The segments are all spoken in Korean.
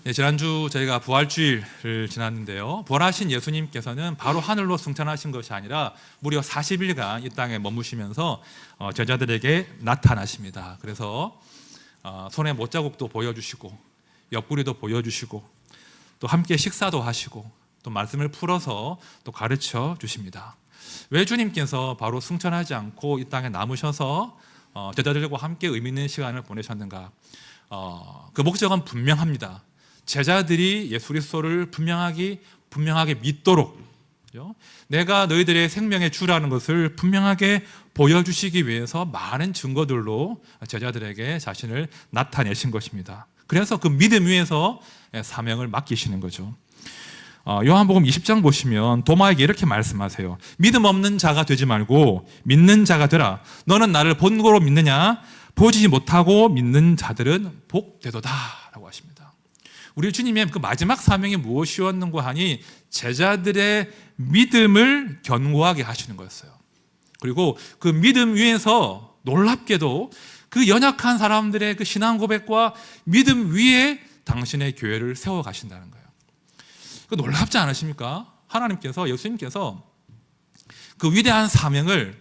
네, 지난주 저희가 부활주일을 지났는데요. 부활하신 예수님께서는 바로 하늘로 승천하신 것이 아니라 무려 40일간 이 땅에 머무시면서 제자들에게 나타나십니다. 그래서 손에 못자국도 보여주시고 옆구리도 보여주시고 또 함께 식사도 하시고 또 말씀을 풀어서 또 가르쳐 주십니다. 왜 주님께서 바로 승천하지 않고 이 땅에 남으셔서 제자들과 함께 의미 있는 시간을 보내셨는가? 그 목적은 분명합니다. 제자들이 예수 그리스도를 분명하게 믿도록, 내가 너희들의 생명의 주라는 것을 분명하게 보여주시기 위해서 많은 증거들로 제자들에게 자신을 나타내신 것입니다. 그래서 그 믿음 위에서 사명을 맡기시는 거죠. 요한복음 20장 보시면 도마에게 이렇게 말씀하세요. 믿음 없는 자가 되지 말고 믿는 자가 되라. 너는 나를 본고로 믿느냐? 보지 못하고 믿는 자들은 복되도다 라고 하십니다. 우리 주님의 그 마지막 사명이 무엇이었는가 하니 제자들의 믿음을 견고하게 하시는 거였어요. 그리고 그 믿음 위에서 놀랍게도 그 연약한 사람들의 그 신앙 고백과 믿음 위에 당신의 교회를 세워 가신다는 거예요. 놀랍지 않으십니까? 하나님께서, 예수님께서 그 위대한 사명을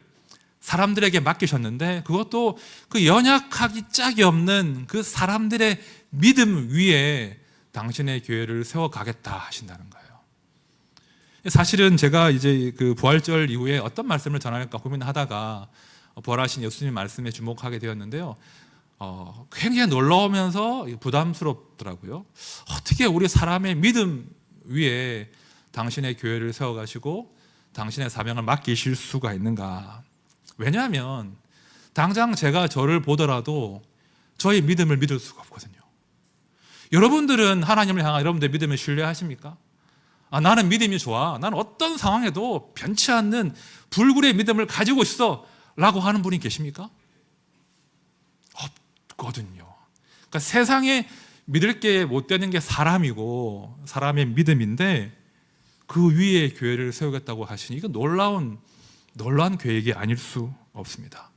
사람들에게 맡기셨는데 그것도 그 연약하기 짝이 없는 그 사람들의 믿음 위에 당신의 교회를 세워가겠다 하신다는 거예요. 사실은 제가 이제 그 부활절 이후에 어떤 말씀을 전할까 고민하다가 부활하신 예수님 말씀에 주목하게 되었는데요. 굉장히 놀라우면서 부담스럽더라고요. 어떻게 우리 사람의 믿음 위에 당신의 교회를 세워가시고 당신의 사명을 맡기실 수가 있는가? 왜냐하면 당장 제가 저를 보더라도 저의 믿음을 믿을 수가 없거든요. 여러분들은 하나님을 향한 여러분들의 믿음을 신뢰하십니까? 나는 믿음이 좋아. 나는 어떤 상황에도 변치 않는 불굴의 믿음을 가지고 있어 라고 하는 분이 계십니까? 없거든요. 그러니까 세상에 믿을 게 못 되는 게 사람이고 사람의 믿음인데 그 위에 교회를 세우겠다고 하시니 이건 놀라운 계획이 아닐 수 없습니다.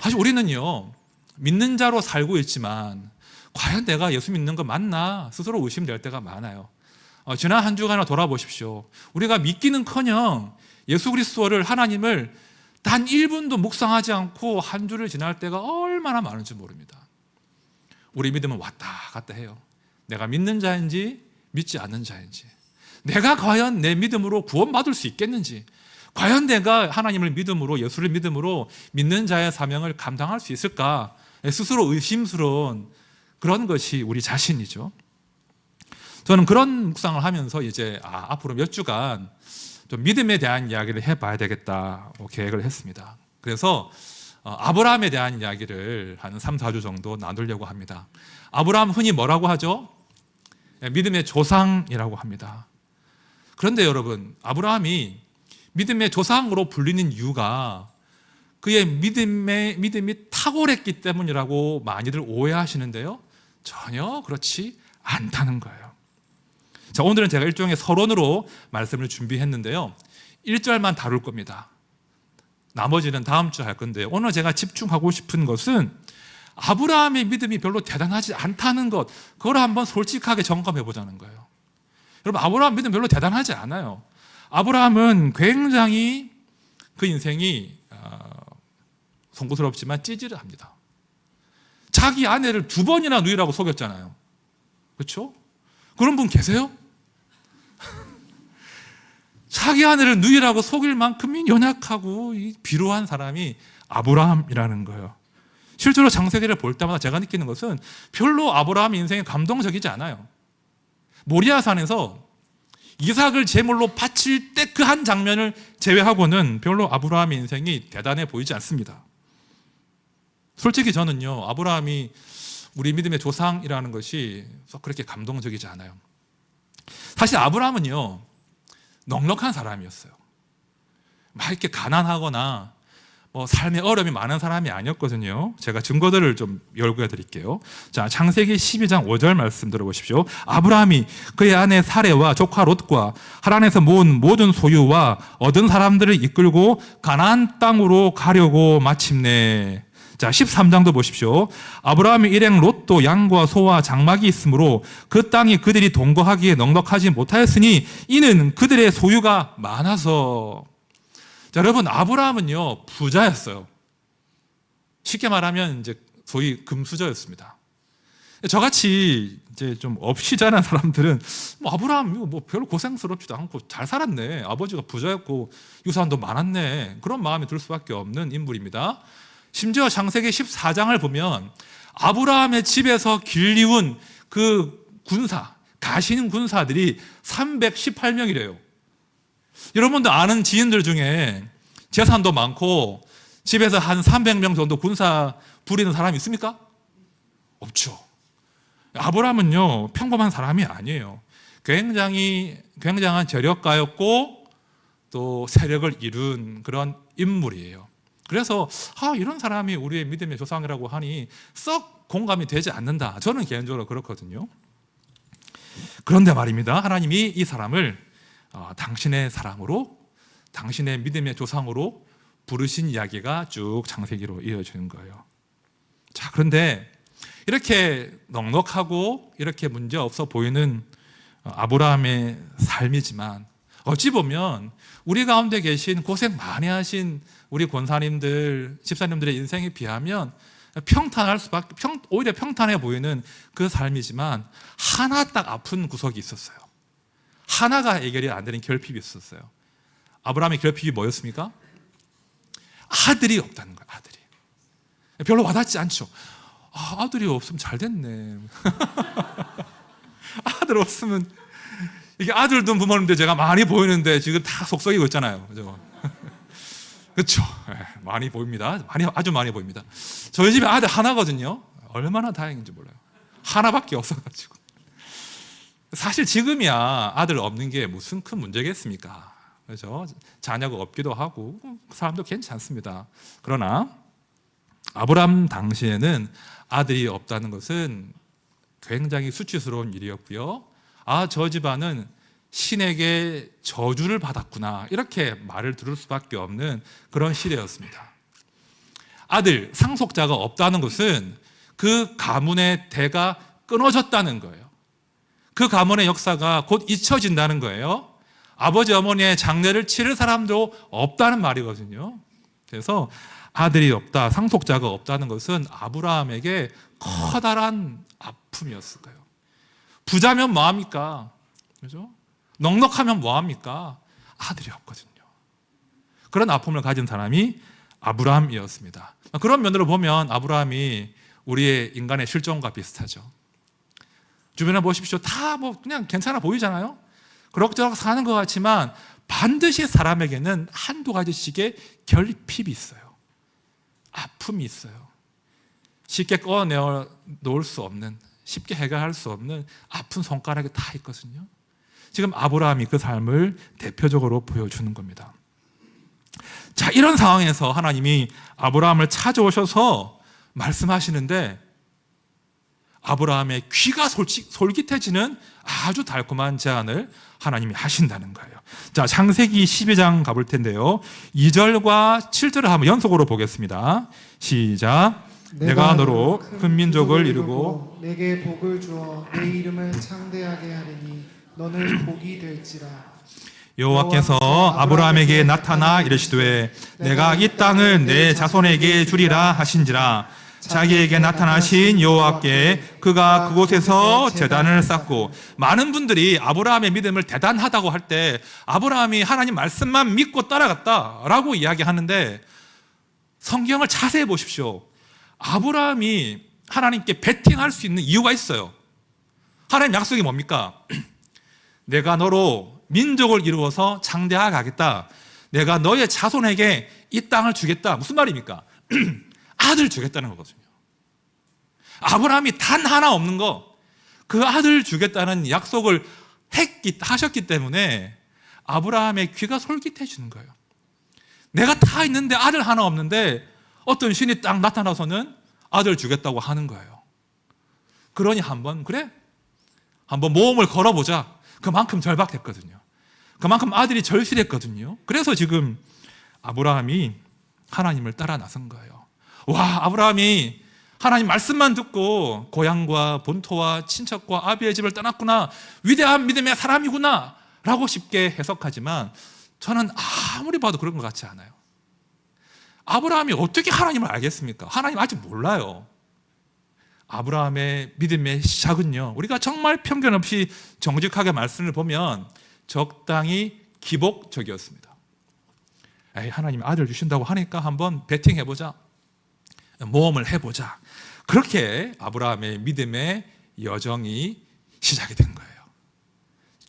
사실 우리는요 믿는 자로 살고 있지만 과연 내가 예수 믿는 거 맞나 스스로 의심될 때가 많아요. 지난 한 주간을 돌아보십시오. 우리가 믿기는커녕 예수 그리스도를, 하나님을 단 1분도 묵상하지 않고 한 주를 지날 때가 얼마나 많은지 모릅니다. 우리 믿음은 왔다 갔다 해요. 내가 믿는 자인지 믿지 않는 자인지, 내가 과연 내 믿음으로 구원받을 수 있겠는지, 과연 내가 하나님을 믿음으로, 예수를 믿음으로 믿는 자의 사명을 감당할 수 있을까, 스스로 의심스러운 그런 것이 우리 자신이죠. 저는 그런 묵상을 하면서 이제 앞으로 몇 주간 좀 믿음에 대한 이야기를 해봐야 되겠다고 계획을 했습니다. 그래서 아브라함에 대한 이야기를 한 3, 4주 정도 나누려고 합니다. 아브라함 흔히 뭐라고 하죠? 믿음의 조상이라고 합니다. 그런데 여러분, 아브라함이 믿음의 조상으로 불리는 이유가 그의 믿음이 탁월했기 때문이라고 많이들 오해하시는데요, 전혀 그렇지 않다는 거예요. 자, 오늘은 제가 일종의 서론으로 말씀을 준비했는데요, 1절만 다룰 겁니다. 나머지는 다음 주 할 건데, 오늘 제가 집중하고 싶은 것은 아브라함의 믿음이 별로 대단하지 않다는 것, 그걸 한번 솔직하게 점검해 보자는 거예요. 여러분, 아브라함 믿음 별로 대단하지 않아요. 아브라함은 굉장히 그 인생이 송구스럽지만 찌질합니다. 자기 아내를 2번이나 누이라고 속였잖아요. 그렇죠? 그런 분 계세요? 자기 아내를 누이라고 속일 만큼 연약하고 비루한 사람이 아브라함이라는 거예요. 실제로 창세기를 볼 때마다 제가 느끼는 것은 별로 아브라함 인생이 감동적이지 않아요. 모리아산에서 이삭을 제물로 바칠 때 그 한 장면을 제외하고는 별로 아브라함의 인생이 대단해 보이지 않습니다. 솔직히 저는요, 아브라함이 우리 믿음의 조상이라는 것이 썩 그렇게 감동적이지 않아요. 사실 아브라함은요, 넉넉한 사람이었어요. 막 이렇게 가난하거나 삶에 어려움이 많은 사람이 아니었거든요. 제가 증거들을 좀 열거해 드릴게요. 자, 창세기 12장 5절 말씀 들어보십시오. 아브라함이 그의 아내 사레와 조카 롯과 하란에서 모은 모든 소유와 얻은 사람들을 이끌고 가나안 땅으로 가려고 마침내. 자, 13장도 보십시오. 아브라함의 일행 롯도 양과 소와 장막이 있으므로 그 땅이 그들이 동거하기에 넉넉하지 못하였으니 이는 그들의 소유가 많아서. 자, 여러분, 아브라함은요 부자였어요. 쉽게 말하면 이제 소위 금수저였습니다. 저같이 이제 좀 없이 자란 사람들은 아브라함 뭐 별로 고생스럽지도 않고 잘 살았네. 아버지가 부자였고 유산도 많았네. 그런 마음이 들 수밖에 없는 인물입니다. 심지어 창세기 14장을 보면 아브라함의 집에서 길리운 그 군사, 가시는 군사들이 318명이래요. 여러분도 아는 지인들 중에 재산도 많고 집에서 한 300명 정도 군사 부리는 사람이 있습니까? 없죠. 아브라함은요 평범한 사람이 아니에요. 굉장한 재력가였고 또 세력을 이룬 그런 인물이에요. 그래서 이런 사람이 우리의 믿음의 조상이라고 하니 썩 공감이 되지 않는다. 저는 개인적으로 그렇거든요. 그런데 말입니다, 하나님이 이 사람을 당신의 사람으로, 당신의 믿음의 조상으로 부르신 이야기가 쭉 창세기로 이어지는 거예요. 자, 그런데 이렇게 넉넉하고 이렇게 문제없어 보이는 아브라함의 삶이지만 어찌 보면 우리 가운데 계신 고생 많이 하신 우리 권사님들, 집사님들의 인생에 비하면 평탄할 수밖에, 오히려 평탄해 보이는 그 삶이지만 하나 딱 아픈 구석이 있었어요. 하나가 해결이 안 되는 결핍이 있었어요. 아브라함의 결핍이 뭐였습니까? 아들이 없다는 거예요. 아들이 별로 와닿지 않죠. 아들이 없으면 잘 됐네. 아들 없으면, 이게 아들 둔 부모님들 제가 많이 보이는데 지금 다 속썩이고 있잖아요. 그죠? 그렇죠. 많이 보입니다. 아주 많이 보입니다. 저희 집에 아들 하나거든요. 얼마나 다행인지 몰라요. 하나밖에 없어가지고. 사실 지금이야 아들 없는 게 무슨 큰 문제겠습니까? 그렇죠? 자녀가 없기도 하고 사람도 괜찮습니다. 그러나 아브라함 당시에는 아들이 없다는 것은 굉장히 수치스러운 일이었고요. 저 집안은 신에게 저주를 받았구나, 이렇게 말을 들을 수밖에 없는 그런 시대였습니다. 아들, 상속자가 없다는 것은 그 가문의 대가 끊어졌다는 거예요. 그 가문의 역사가 곧 잊혀진다는 거예요. 아버지 어머니의 장례를 치를 사람도 없다는 말이거든요. 그래서 아들이 없다, 상속자가 없다는 것은 아브라함에게 커다란 아픔이었을 거예요. 부자면 뭐합니까? 그죠? 넉넉하면 뭐합니까? 아들이 없거든요. 그런 아픔을 가진 사람이 아브라함이었습니다. 그런 면으로 보면 아브라함이 우리의 인간의 실종과 비슷하죠. 주변에 보십시오. 다 그냥 괜찮아 보이잖아요. 그럭저럭 사는 것 같지만 반드시 사람에게는 한두 가지씩의 결핍이 있어요. 아픔이 있어요. 쉽게 꺼내 놓을 수 없는, 쉽게 해결할 수 없는 아픈 손가락이 다 있거든요. 지금 아브라함이 그 삶을 대표적으로 보여주는 겁니다. 자, 이런 상황에서 하나님이 아브라함을 찾아오셔서 말씀하시는데 아브라함의 귀가 솔깃해지는 아주 달콤한 제안을 하나님이 하신다는 거예요. 자, 창세기 12장 가볼 텐데요. 2절과 7절을 한번 연속으로 보겠습니다. 시작. 내가 너로 큰 민족을 이루고 내게 복을 주어 내 이름을 창대하게 하리니 너는 복이 될지라. 여호와께서 아브라함에게 나타나 이르시되 내가 이 땅을 내 자손에게 주리라 하신지라. 자기에게 나타나신 여호와께 그가 그곳에서 제단을 쌓고. 많은 분들이 아브라함의 믿음을 대단하다고 할 때 아브라함이 하나님 말씀만 믿고 따라갔다라고 이야기하는데 성경을 자세히 보십시오. 아브라함이 하나님께 베팅할 수 있는 이유가 있어요. 하나님 약속이 뭡니까? 내가 너로 민족을 이루어서 창대하게 하겠다. 내가 너의 자손에게 이 땅을 주겠다. 무슨 말입니까? 아들 주겠다는 거거든요. 아브라함이 단 하나 없는 거, 그 아들 주겠다는 약속을 하셨기 때문에 아브라함의 귀가 솔깃해지는 거예요. 내가 다 있는데 아들 하나 없는데 어떤 신이 딱 나타나서는 아들 주겠다고 하는 거예요. 그러니 한번 모험을 걸어보자. 그만큼 절박했거든요. 그만큼 아들이 절실했거든요. 그래서 지금 아브라함이 하나님을 따라 나선 거예요. 와, 아브라함이 하나님 말씀만 듣고 고향과 본토와 친척과 아비의 집을 떠났구나, 위대한 믿음의 사람이구나 라고 쉽게 해석하지만 저는 아무리 봐도 그런 것 같지 않아요. 아브라함이 어떻게 하나님을 알겠습니까? 하나님 아직 몰라요. 아브라함의 믿음의 시작은요, 우리가 정말 편견 없이 정직하게 말씀을 보면 적당히 기복적이었습니다. 에이, 하나님이 아들 주신다고 하니까 한번 베팅해보자, 모험을 해보자. 그렇게 아브라함의 믿음의 여정이 시작이 된 거예요.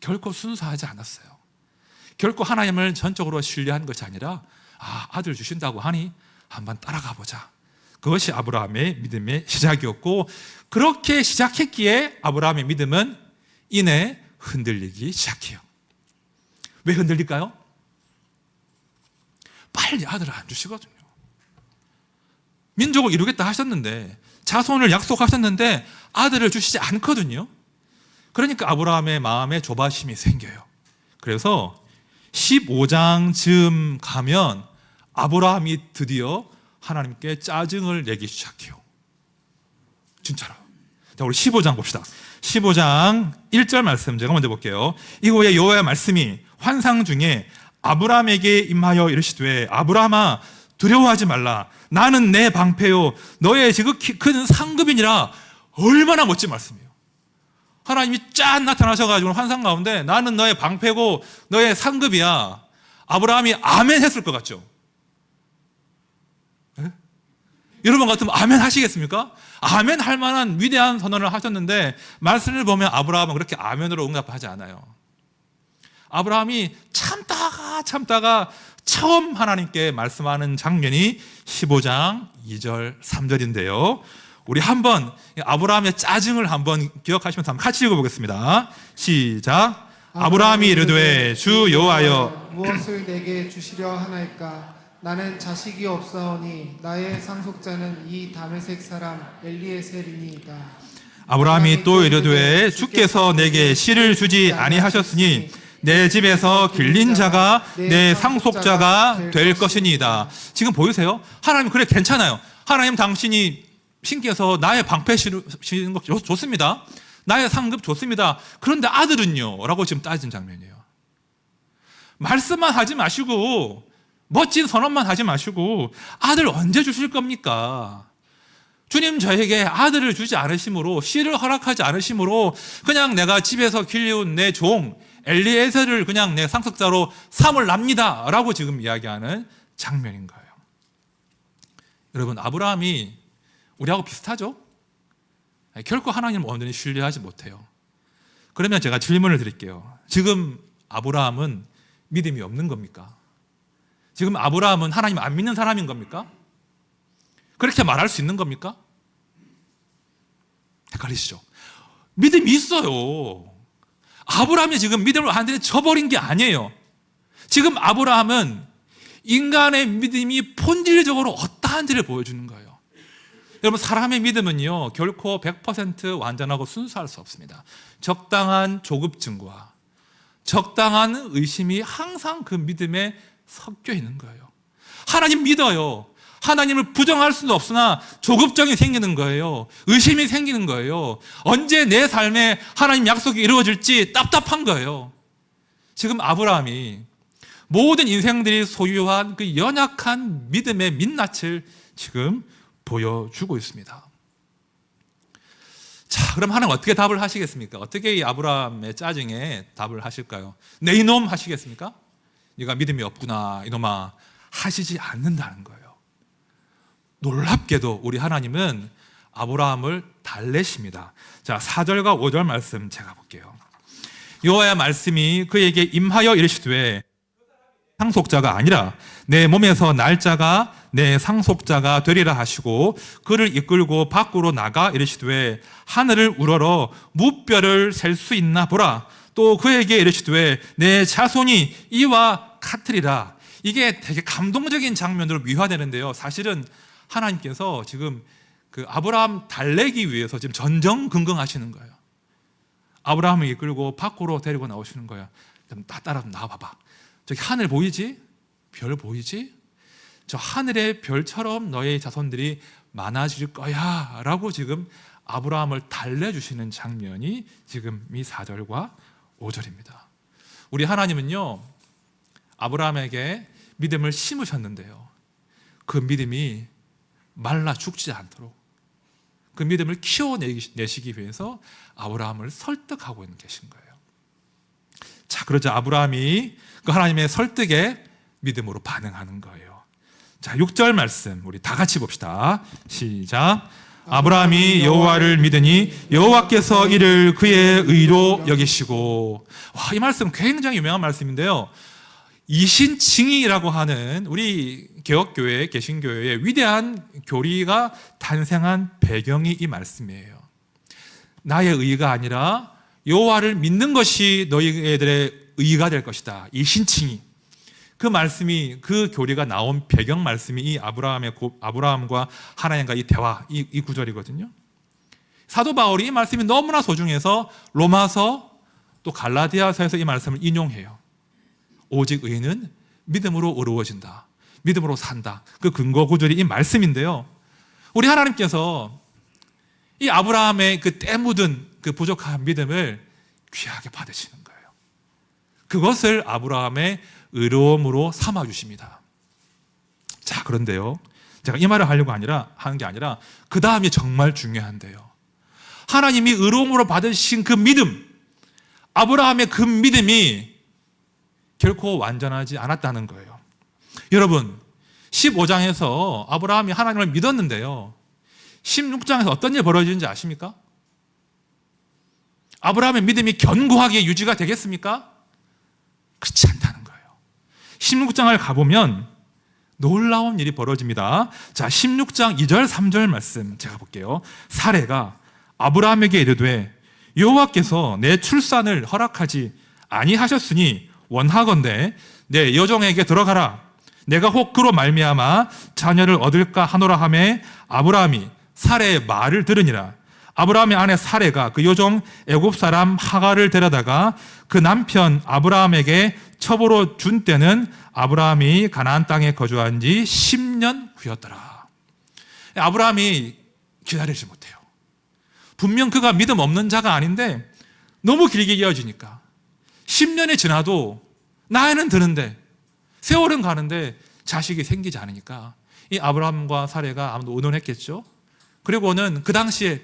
결코 순수하지 않았어요. 결코 하나님을 전적으로 신뢰한 것이 아니라 아들 주신다고 하니 한번 따라가 보자. 그것이 아브라함의 믿음의 시작이었고, 그렇게 시작했기에 아브라함의 믿음은 이내 흔들리기 시작해요. 왜 흔들릴까요? 빨리 아들을 안 주시거든요. 민족을 이루겠다 하셨는데, 자손을 약속하셨는데 아들을 주시지 않거든요. 그러니까 아브라함의 마음에 조바심이 생겨요. 그래서 15장 즈음 가면 아브라함이 드디어 하나님께 짜증을 내기 시작해요. 진짜로. 자, 우리 15장 봅시다. 15장 1절 말씀 제가 먼저 볼게요. 이후에 여호와의 말씀이 환상 중에 아브라함에게 임하여 이르시되, 아브라함아, 두려워하지 말라. 나는 내 방패요 너의 지극히 큰 상급이니라. 얼마나 멋진 말씀이에요. 하나님이 짠 나타나셔가지고 환상 가운데 나는 너의 방패고 너의 상급이야. 아브라함이 아멘 했을 것 같죠? 네? 여러분 같으면 아멘 하시겠습니까? 아멘 할 만한 위대한 선언을 하셨는데 말씀을 보면 아브라함은 그렇게 아멘으로 응답하지 않아요. 아브라함이 참다가 처음 하나님께 말씀하는 장면이 15장 2절 3절인데요. 우리 한번 아브라함의 짜증을 한번 기억하시면서 한번 같이 읽어보겠습니다. 시작. 아브라함이 이르되 주 여호와여, 무엇을 내게 주시려 하나이까? 나는 자식이 없사오니 나의 상속자는 이 다메섹 사람 엘리에셀이니이다. 아브라함이 또 이르되 주께서 내게 씨를 주지 아니하셨으니 내 집에서 길린 자가 내 상속자가 될 것이니이다. 지금 보이세요? 하나님 그래 괜찮아요. 하나님 당신이 신께서 나의 방패 씌우는 거 좋습니다. 나의 상급 좋습니다. 그런데 아들은요? 라고 지금 따진 장면이에요. 말씀만 하지 마시고 멋진 선언만 하지 마시고 아들 언제 주실 겁니까? 주님 저에게 아들을 주지 않으심으로, 씨를 허락하지 않으심으로 그냥 내가 집에서 길리운 내 종 엘리에셀을 그냥 내 상속자로 삼을랍니다 라고 지금 이야기하는 장면인 거예요. 여러분, 아브라함이 우리하고 비슷하죠? 결코 하나님을 온전히 신뢰하지 못해요. 그러면 제가 질문을 드릴게요. 지금 아브라함은 믿음이 없는 겁니까? 지금 아브라함은 하나님 안 믿는 사람인 겁니까? 그렇게 말할 수 있는 겁니까? 헷갈리시죠? 믿음이 있어요. 아브라함이 지금 믿음을 완전히 저버린 게 아니에요. 지금 아브라함은 인간의 믿음이 본질적으로 어떠한지를 보여주는 거예요. 여러분, 사람의 믿음은요 결코 100% 완전하고 순수할 수 없습니다. 적당한 조급증과 적당한 의심이 항상 그 믿음에 섞여 있는 거예요. 하나님 믿어요. 하나님을 부정할 수는 없으나 조급증이 생기는 거예요. 의심이 생기는 거예요. 언제 내 삶에 하나님 약속이 이루어질지 답답한 거예요. 지금 아브라함이 모든 인생들이 소유한 그 연약한 믿음의 민낯을 지금 보여주고 있습니다. 자, 그럼 하나님 어떻게 답을 하시겠습니까? 어떻게 이 아브라함의 짜증에 답을 하실까요? 내 이놈 하시겠습니까? 네가 믿음이 없구나 이놈아 하시지 않는다는 거예요. 놀랍게도 우리 하나님은 아브라함을 달래십니다. 자, 4절과 5절 말씀 제가 볼게요. 여호와의 말씀이 그에게 임하여 이르시되 상속자가 아니라 내 몸에서 날짜가 내 상속자가 되리라 하시고 그를 이끌고 밖으로 나가 이르시되 하늘을 우러러 무뼈를 셀 수 있나 보라. 또 그에게 이르시되 내 자손이 이와 같으리라. 이게 되게 감동적인 장면으로 미화되는데요. 사실은 하나님께서 지금 그 아브라함 달래기 위해서 지금 전전긍긍하시는 거예요. 아브라함을 이끌고 밖으로 데리고 나오시는 거예요. 나 따라 나와봐봐. 저기 하늘 보이지? 별 보이지? 저 하늘의 별처럼 너의 자손들이 많아질 거야 라고 지금 아브라함을 달래주시는 장면이 지금 이 4절과 5절입니다. 우리 하나님은요, 아브라함에게 믿음을 심으셨는데요, 그 믿음이 말라 죽지 않도록 그 믿음을 키워내시기 위해서 아브라함을 설득하고 계신 거예요. 자, 그러자 아브라함이 그 하나님의 설득에 믿음으로 반응하는 거예요. 자, 6절 말씀 우리 다 같이 봅시다. 시작. 아브라함이 여호와를 믿으니 여호와께서 이를 그의 의로 여기시고. 와, 이 말씀 굉장히 유명한 말씀인데요, 이신칭의라고 하는 우리 개혁교회, 개신교회의 위대한 교리가 탄생한 배경이 이 말씀이에요. 나의 의가 아니라 여호와를 믿는 것이 너희들의 의가 될 것이다. 이신칭의. 그 말씀이, 그 교리가 나온 배경 말씀이 이 아브라함과 하나님과 이 대화, 이 구절이거든요. 사도 바울이 이 말씀이 너무나 소중해서 로마서 또 갈라디아서에서 이 말씀을 인용해요. 오직 의는 믿음으로 이루어진다. 믿음으로 산다. 그 근거 구절이 이 말씀인데요, 우리 하나님께서 이 아브라함의 그 때 묻은 그 부족한 믿음을 귀하게 받으시는 거예요. 그것을 아브라함의 의로움으로 삼아 주십니다. 자, 그런데요, 제가 이 말을 하려고 하는 게 아니라 그 다음이 정말 중요한데요, 하나님이 의로움으로 받으신 그 믿음, 아브라함의 그 믿음이 결코 완전하지 않았다는 거예요. 여러분, 15장에서 아브라함이 하나님을 믿었는데요, 16장에서 어떤 일이 벌어지는지 아십니까? 아브라함의 믿음이 견고하게 유지가 되겠습니까? 그렇지 않다는 거예요. 16장을 가보면 놀라운 일이 벌어집니다. 자, 16장 2절 3절 말씀 제가 볼게요. 사레가 아브라함에게 이르되 여호와께서 내 출산을 허락하지 아니하셨으니 원하건대 내 여종에게 들어가라. 내가 혹 그로 말미암아 자녀를 얻을까 하노라 하매 아브라함이 사레의 말을 들으니라. 아브라함의 아내 사레가 그 여종 애굽 사람 하갈을 데려다가 그 남편 아브라함에게 첩으로 준 때는 아브라함이 가나안 땅에 거주한 지 10년 후였더라. 아브라함이 기다리지 못해요. 분명 그가 믿음 없는 자가 아닌데 너무 길게 이어지니까 10년이 지나도 나이는 드는데 세월은 가는데 자식이 생기지 않으니까 이 아브라함과 사레가 아무도 의논했겠죠. 그리고는 그 당시에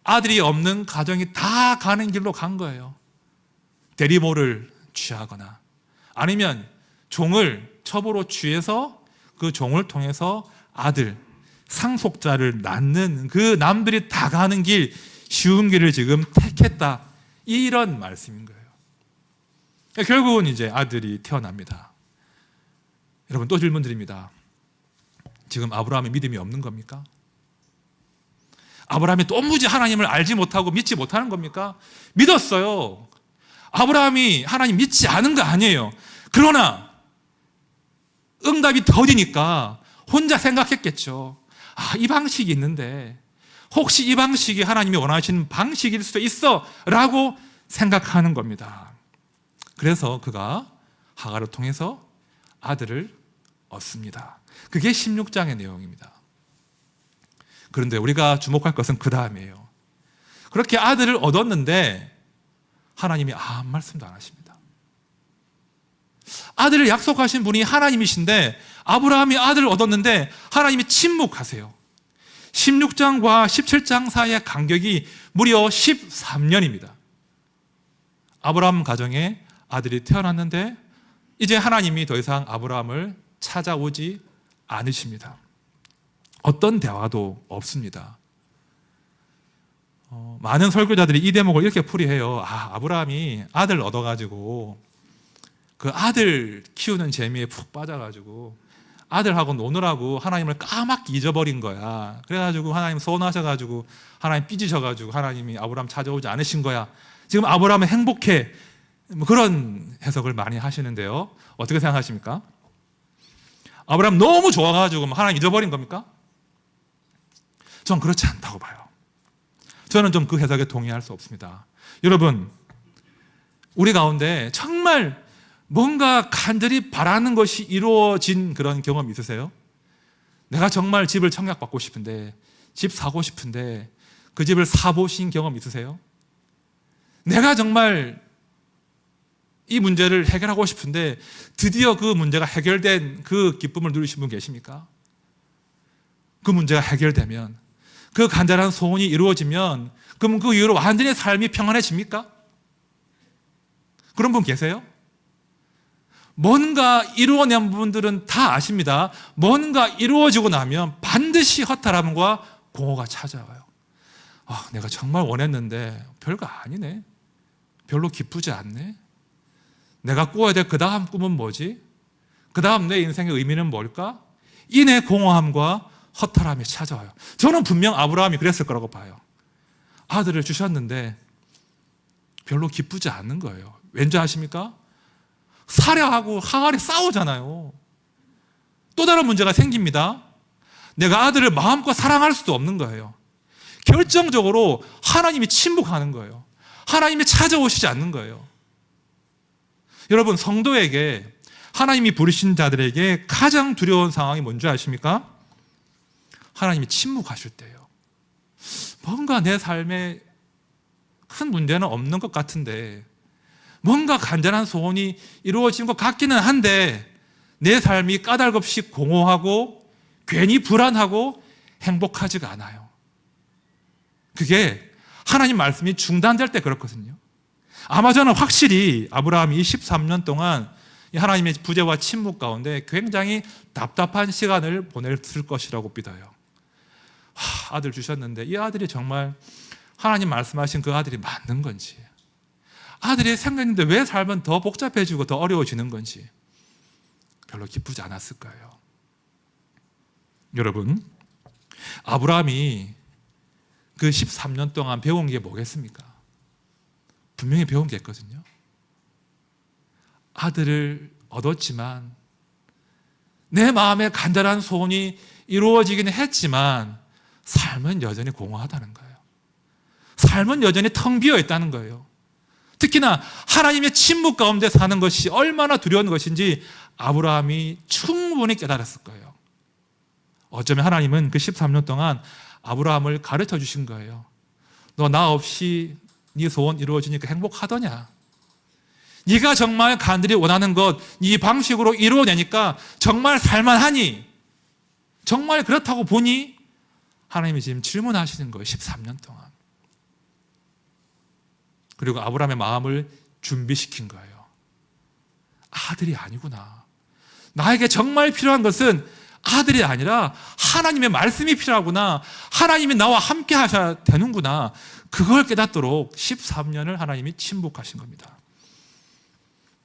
아들이 없는 가정이 다 가는 길로 간 거예요. 대리모를 취하거나 아니면 종을 첩으로 취해서 그 종을 통해서 아들, 상속자를 낳는 그 남들이 다 가는 길, 쉬운 길을 지금 택했다. 이런 말씀인 거예요. 결국은 이제 아들이 태어납니다. 여러분, 또 질문 드립니다. 지금 아브라함의 믿음이 없는 겁니까? 아브라함이 도무지 하나님을 알지 못하고 믿지 못하는 겁니까? 믿었어요. 아브라함이 하나님 믿지 않은 거 아니에요. 그러나 응답이 더디니까 혼자 생각했겠죠. 아, 이 방식이 있는데 혹시 이 방식이 하나님이 원하시는 방식일 수도 있어 라고 생각하는 겁니다. 그래서 그가 하갈을 통해서 아들을 얻습니다. 그게 16장의 내용입니다. 그런데 우리가 주목할 것은 그 다음이에요. 그렇게 아들을 얻었는데 하나님이 아무 말씀도 안 하십니다. 아들을 약속하신 분이 하나님이신데 아브라함이 아들을 얻었는데 하나님이 침묵하세요. 16장과 17장 사이의 간격이 무려 13년입니다. 아브라함 가정에 아들이 태어났는데 이제 하나님이 더 이상 아브라함을 찾아오지 않으십니다. 어떤 대화도 없습니다. 많은 설교자들이 이 대목을 이렇게 풀이해요. 아브라함이 아들 얻어가지고 그 아들 키우는 재미에 푹 빠져가지고 아들하고 노느라고 하나님을 까맣게 잊어버린 거야. 그래가지고 하나님 서운하셔가지고 하나님 삐지셔가지고 하나님이 아브라함 찾아오지 않으신 거야. 지금 아브라함은 행복해. 그런 해석을 많이 하시는데요. 어떻게 생각하십니까? 아브라함 너무 좋아가지고 하나님 잊어버린 겁니까? 전 그렇지 않다고 봐요. 저는 좀 그 해석에 동의할 수 없습니다. 여러분, 우리 가운데 정말 뭔가 간절히 바라는 것이 이루어진 그런 경험 있으세요? 내가 정말 집을 청약받고 싶은데, 집 사고 싶은데 그 집을 사보신 경험 있으세요? 내가 정말 이 문제를 해결하고 싶은데 드디어 그 문제가 해결된 그 기쁨을 누리신 분 계십니까? 그 문제가 해결되면, 그 간절한 소원이 이루어지면 그럼 그 이후로 완전히 삶이 평안해집니까? 그런 분 계세요? 뭔가 이루어낸 분들은 다 아십니다. 뭔가 이루어지고 나면 반드시 허탈함과 공허가 찾아와요. 내가 정말 원했는데 별거 아니네. 별로 기쁘지 않네. 내가 꾸어야 될 그 다음 꿈은 뭐지? 그 다음 내 인생의 의미는 뭘까? 이내 공허함과 허탈함이 찾아와요. 저는 분명 아브라함이 그랬을 거라고 봐요. 아들을 주셨는데 별로 기쁘지 않는 거예요. 왠지 아십니까? 사랴하고 하갈이 싸우잖아요. 또 다른 문제가 생깁니다. 내가 아들을 마음껏 사랑할 수도 없는 거예요. 결정적으로 하나님이 침묵하는 거예요. 하나님이 찾아오시지 않는 거예요. 여러분, 성도에게, 하나님이 부르신 자들에게 가장 두려운 상황이 뭔지 아십니까? 하나님이 침묵하실 때예요. 뭔가 내 삶에 큰 문제는 없는 것 같은데, 뭔가 간절한 소원이 이루어진 것 같기는 한데 내 삶이 까닭없이 공허하고 괜히 불안하고 행복하지가 않아요. 그게 하나님 말씀이 중단될 때 그렇거든요. 아마 저는 확실히 아브라함이 13년 동안 하나님의 부재와 침묵 가운데 굉장히 답답한 시간을 보냈을 것이라고 믿어요. 아들 주셨는데 이 아들이 정말 하나님 말씀하신 그 아들이 맞는 건지, 아들이 생겼는데 왜 삶은 더 복잡해지고 더 어려워지는 건지 별로 기쁘지 않았을 거예요. 여러분, 아브라함이 그 13년 동안 배운 게 뭐겠습니까? 분명히 배운 게 있거든요. 아들을 얻었지만 내 마음의 간절한 소원이 이루어지기는 했지만 삶은 여전히 공허하다는 거예요. 삶은 여전히 텅 비어 있다는 거예요. 특히나 하나님의 침묵 가운데 사는 것이 얼마나 두려운 것인지 아브라함이 충분히 깨달았을 거예요. 어쩌면 하나님은 그 13년 동안 아브라함을 가르쳐 주신 거예요. 너 나 없이 네 소원 이루어지니까 행복하더냐? 네가 정말 간절히 원하는 것 네 방식으로 이루어내니까 정말 살만하니? 정말 그렇다고 보니? 하나님이 지금 질문하시는 거예요. 13년 동안. 그리고 아브라함의 마음을 준비시킨 거예요. 아들이 아니구나. 나에게 정말 필요한 것은 아들이 아니라 하나님의 말씀이 필요하구나. 하나님이 나와 함께 하셔야 되는구나. 그걸 깨닫도록 13년을 하나님이 침묵하신 겁니다.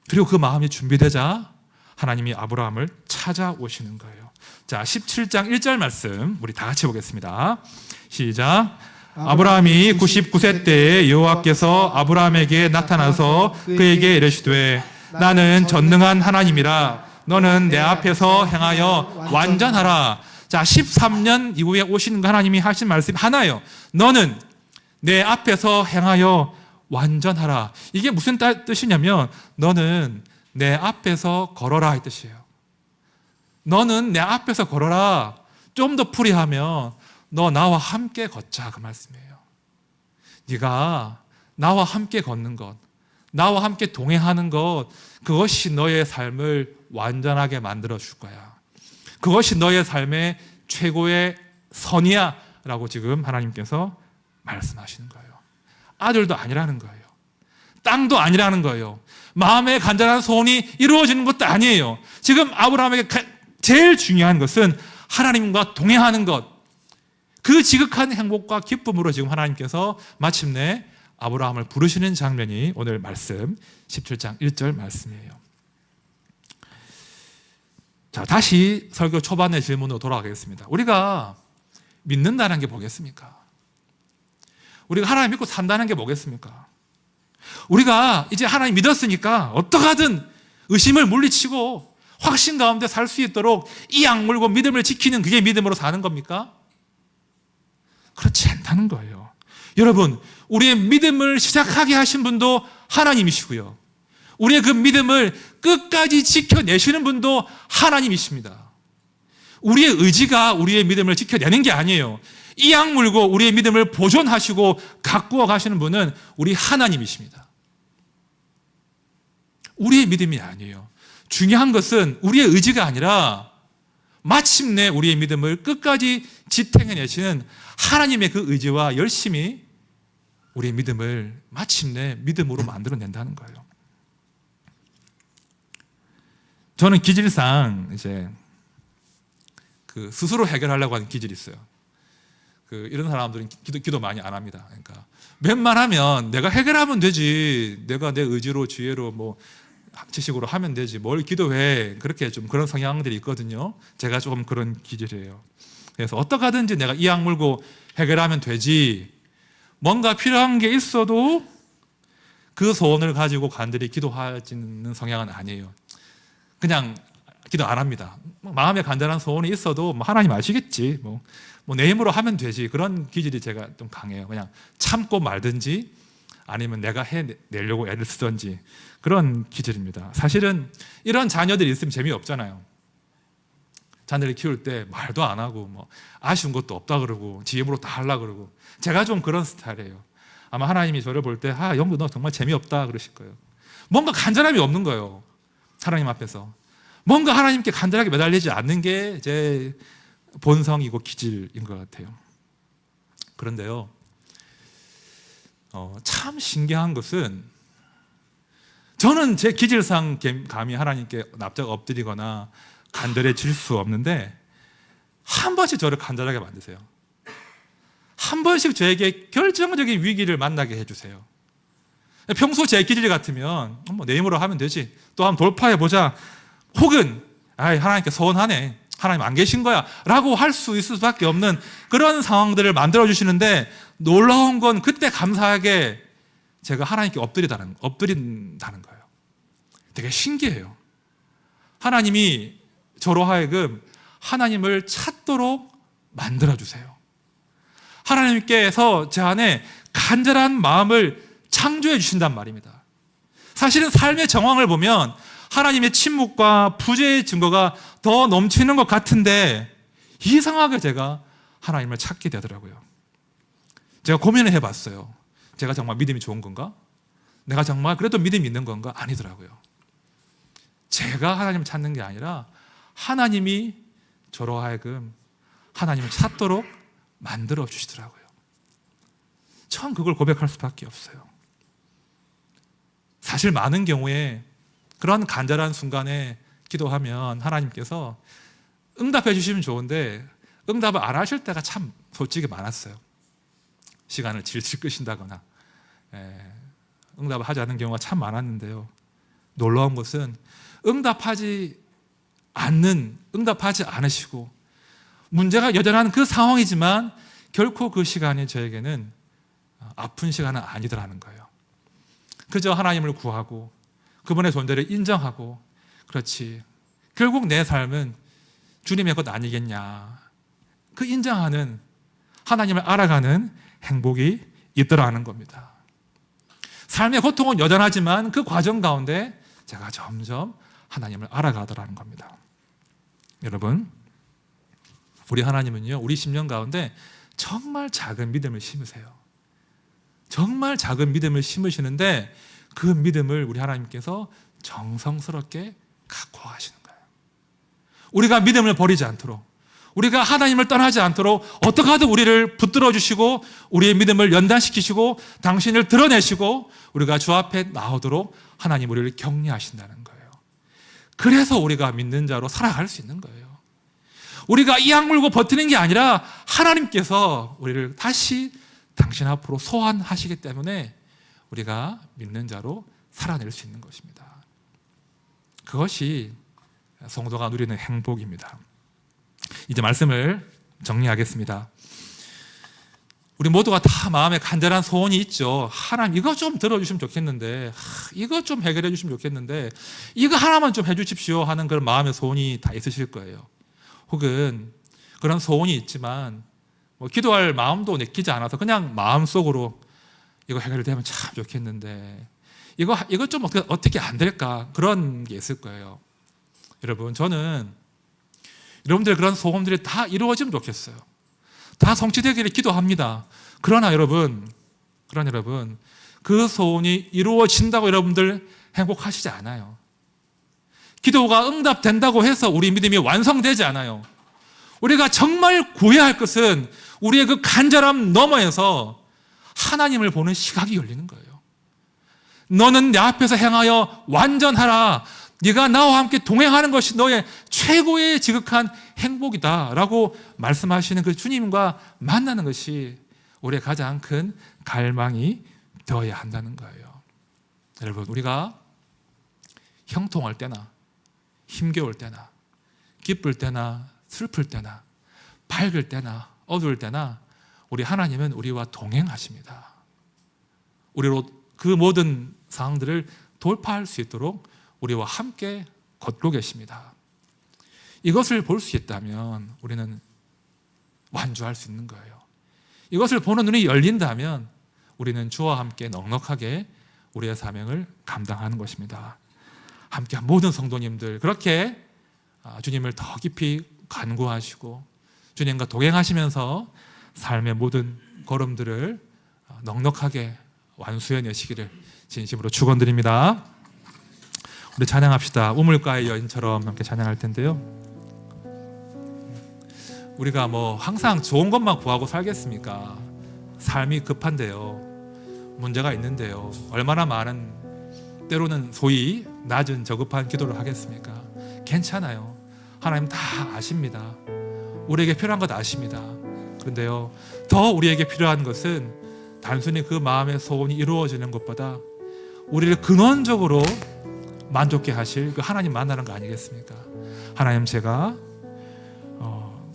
그리고 그 마음이 준비되자 하나님이 아브라함을 찾아오시는 거예요. 자, 17장 1절 말씀 우리 다 같이 보겠습니다. 시작. 아브라함이 99세 때에 여호와께서 아브라함에게 나타나서 그에게 이르시되 나는 전능한 하나님이라 너는 내 앞에서 행하여 완전하라. 자, 13년 이후에 오시는 하나님이 하신 말씀이 하나예요. 너는 내 앞에서 행하여 완전하라. 이게 무슨 뜻이냐면 너는 내 앞에서 걸어라 이 뜻이에요. 너는 내 앞에서 걸어라. 좀 더 풀이하면 너 나와 함께 걷자 그 말씀이에요. 네가 나와 함께 걷는 것, 나와 함께 동행하는 것, 그것이 너의 삶을 완전하게 만들어 줄 거야. 그것이 너의 삶의 최고의 선이야 라고 지금 하나님께서 말씀하시는 거예요. 아들도 아니라는 거예요. 땅도 아니라는 거예요. 마음의 간절한 소원이 이루어지는 것도 아니에요. 지금 아브라함에게 제일 중요한 것은 하나님과 동행하는 것, 그 지극한 행복과 기쁨으로 지금 하나님께서 마침내 아브라함을 부르시는 장면이 오늘 말씀 17장 1절 말씀이에요. 자, 다시 설교 초반의 질문으로 돌아가겠습니다. 우리가 믿는다는 게 뭐겠습니까? 우리가 하나님 믿고 산다는 게 뭐겠습니까? 우리가 이제 하나님 믿었으니까 어떡하든 의심을 물리치고 확신 가운데 살 수 있도록 이 악물고 믿음을 지키는 그게 믿음으로 사는 겁니까? 그렇지 않다는 거예요. 여러분, 우리의 믿음을 시작하게 하신 분도 하나님이시고요. 우리의 그 믿음을 끝까지 지켜내시는 분도 하나님이십니다. 우리의 의지가 우리의 믿음을 지켜내는 게 아니에요. 이 악물고 우리의 믿음을 보존하시고 가꾸어 가시는 분은 우리 하나님이십니다. 우리의 믿음이 아니에요. 중요한 것은 우리의 의지가 아니라 마침내 우리의 믿음을 끝까지 지탱해내시는 하나님의 그 의지와 열심히 우리의 믿음을 마침내 믿음으로 만들어낸다는 거예요. 저는 기질상 이제 그 스스로 해결하려고 하는 기질이 있어요. 이런 사람들은 기도 많이 안 합니다. 그러니까 웬만하면 내가 해결하면 되지. 내가 내 의지로 지혜로 뭐 지식으로 하면 되지. 뭘 기도해. 그렇게 좀 그런 성향들이 있거든요. 제가 조금 그런 기질이에요. 그래서 어떻게 하든지 내가 이 악물고 해결하면 되지. 뭔가 필요한 게 있어도 그 소원을 가지고 간절히 기도하지는 성향은 아니에요. 그냥 기도 안 합니다. 마음에 간절한 소원이 있어도 뭐 하나님 아시겠지. 뭐 내 힘으로 하면 되지. 그런 기질이 제가 좀 강해요. 그냥 참고 말든지 아니면 내가 해내려고 애를 쓰든지 그런 기질입니다. 사실은 이런 자녀들이 있으면 재미없잖아요. 자녀를 키울 때 말도 안 하고 뭐 아쉬운 것도 없다 그러고 지 힘으로 다 하려고 그러고 제가 좀 그런 스타일이에요. 아마 하나님이 저를 볼 때 영도 너 정말 재미없다 그러실 거예요. 뭔가 간절함이 없는 거예요. 하나님 앞에서. 뭔가 하나님께 간절하게 매달리지 않는 게 제 본성이고 기질인 것 같아요. 그런데요, 참 신기한 것은 저는 제 기질상 감히 하나님께 납작 엎드리거나 간절해질 수 없는데 한 번씩 저를 간절하게 만드세요. 한 번씩 저에게 결정적인 위기를 만나게 해주세요. 평소 제 기질 같으면 뭐 내 힘으로 하면 되지. 또 한번 돌파해보자. 혹은 하나님께 서운하네. 하나님 안 계신 거야 라고 할 수 있을 수밖에 없는 그런 상황들을 만들어주시는데 놀라운 건 그때 감사하게 제가 하나님께 엎드린다는 거예요. 되게 신기해요. 하나님이 저로 하여금 하나님을 찾도록 만들어주세요. 하나님께서 제 안에 간절한 마음을 창조해 주신단 말입니다. 사실은 삶의 정황을 보면 하나님의 침묵과 부재의 증거가 더 넘치는 것 같은데 이상하게 제가 하나님을 찾게 되더라고요. 제가 고민을 해봤어요. 제가 정말 믿음이 좋은 건가? 내가 정말 그래도 믿음이 있는 건가? 아니더라고요. 제가 하나님을 찾는 게 아니라 하나님이 저로 하여금 하나님을 찾도록 만들어 주시더라고요. 참 그걸 고백할 수밖에 없어요. 사실 많은 경우에 그런 간절한 순간에 기도하면 하나님께서 응답해 주시면 좋은데 응답을 안 하실 때가 참 솔직히 많았어요. 시간을 질질 끄신다거나 응답을 하지 않는 경우가 참 많았는데요. 놀라운 것은 응답하지 않으시고 문제가 여전한 그 상황이지만 결코 그 시간이 저에게는 아픈 시간은 아니더라는 거예요. 그저 하나님을 구하고 그분의 존재를 인정하고 그렇지 결국 내 삶은 주님의 것 아니겠냐 그 인정하는 하나님을 알아가는 행복이 있더라는 겁니다. 삶의 고통은 여전하지만 그 과정 가운데 제가 점점 하나님을 알아가더라는 겁니다. 여러분, 우리 하나님은요, 우리 심령 가운데 정말 작은 믿음을 심으세요. 정말 작은 믿음을 심으시는데 그 믿음을 우리 하나님께서 정성스럽게 갖고 가시는 거예요. 우리가 믿음을 버리지 않도록, 우리가 하나님을 떠나지 않도록 어떻게 하든 우리를 붙들어 주시고 우리의 믿음을 연단시키시고 당신을 드러내시고 우리가 주 앞에 나오도록 하나님 우리를 격려하신다는 거예요. 그래서 우리가 믿는 자로 살아갈 수 있는 거예요. 우리가 이 악물고 버티는 게 아니라 하나님께서 우리를 다시 당신 앞으로 소환하시기 때문에 우리가 믿는 자로 살아낼 수 있는 것입니다. 그것이 성도가 누리는 행복입니다. 이제 말씀을 정리하겠습니다. 우리 모두가 다 마음에 간절한 소원이 있죠. 하나님 이거 좀 들어주시면 좋겠는데, 이거 좀 해결해 주시면 좋겠는데, 이거 하나만 좀 해주십시오 하는 그런 마음의 소원이 다 있으실 거예요. 혹은 그런 소원이 있지만 기도할 마음도 내키지 않아서 그냥 마음속으로 이거 해결되면 참 좋겠는데, 이거 좀 어떻게 안 될까? 그런 게 있을 거예요. 여러분, 저는 여러분들의 그런 소원들이 다 이루어지면 좋겠어요. 다 성취되기를 기도합니다. 그러나 여러분, 그 소원이 이루어진다고 여러분들 행복하시지 않아요. 기도가 응답된다고 해서 우리 믿음이 완성되지 않아요. 우리가 정말 구해야 할 것은 우리의 그 간절함 너머에서 하나님을 보는 시각이 열리는 거예요. 너는 내 앞에서 행하여 완전하라. 네가 나와 함께 동행하는 것이 너의 최고의 지극한 행복이다 라고 말씀하시는 그 주님과 만나는 것이 우리의 가장 큰 갈망이 되어야 한다는 거예요. 여러분, 우리가 형통할 때나 힘겨울 때나 기쁠 때나 슬플 때나 밝을 때나 어두울 때나 우리 하나님은 우리와 동행하십니다. 우리로 그 모든 상황들을 돌파할 수 있도록 우리와 함께 걷고 계십니다. 이것을 볼 수 있다면 우리는 완주할 수 있는 거예요. 이것을 보는 눈이 열린다면 우리는 주와 함께 넉넉하게 우리의 사명을 감당하는 것입니다. 함께한 모든 성도님들 그렇게 주님을 더 깊이 간구하시고 주님과 동행하시면서 삶의 모든 걸음들을 넉넉하게 완수해내시기를 진심으로 축원드립니다. 우리 찬양합시다. 우물가의 여인처럼 함께 찬양할 텐데요. 우리가 항상 좋은 것만 구하고 살겠습니까? 삶이 급한데요. 문제가 있는데요. 얼마나 많은 때로는 소위 낮은 저급한 기도를 하겠습니까? 괜찮아요. 하나님 다 아십니다. 우리에게 필요한 것 아십니다. 그런데요, 더 우리에게 필요한 것은 단순히 그 마음의 소원이 이루어지는 것보다 우리를 근원적으로 만족케 하실 그 하나님 만나는 거 아니겠습니까? 하나님, 제가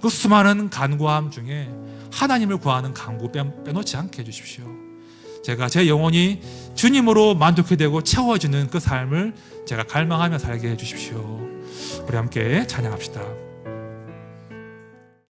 그 수많은 간구함 중에 하나님을 구하는 간구 빼놓지 않게 해주십시오. 제가 제 영혼이 주님으로 만족해 되고 채워지는 그 삶을 제가 갈망하며 살게 해주십시오. 우리 함께 찬양합시다.